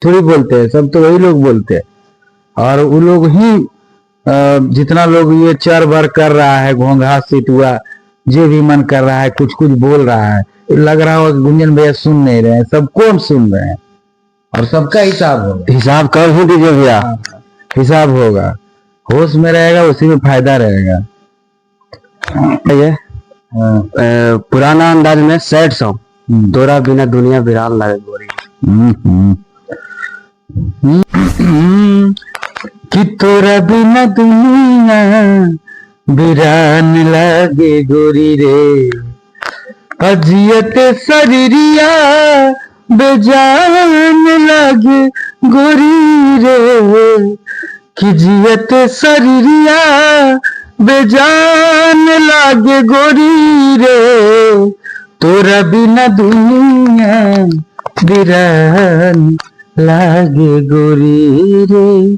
थोड़ी बोलते हैं, सब तो वही लोग बोलते हैं। और वो लोग ही जितना लोग ये चर बर कर रहा है, घोंघा सिटुआ जो भी मन कर रहा है, कुछ कुछ बोल रहा है, लग रहा होगा कि गुंजन भैया सुन नहीं रहे हैं। सब कौन सुन रहे हैं? और सबका हिसाब होगा। हिसाब कर ही दीजिए भैया। हिसाब होगा, होश में रहेगा, उसी में फायदा रहेगा। ये पुराना अंदाज में सैड सॉन्ग, तोरा बिना दुनिया बिरान लगे गोरी। कि तोरा बिना दुनिया बिरान लगे गोरी रे, अजियत शरीरिया बेजान लगे गोरी रे, कि जियत शरीरिया बेजान लागे गोरी रे, तोरा बिना दुनिया बिरान लागे गोरी रे।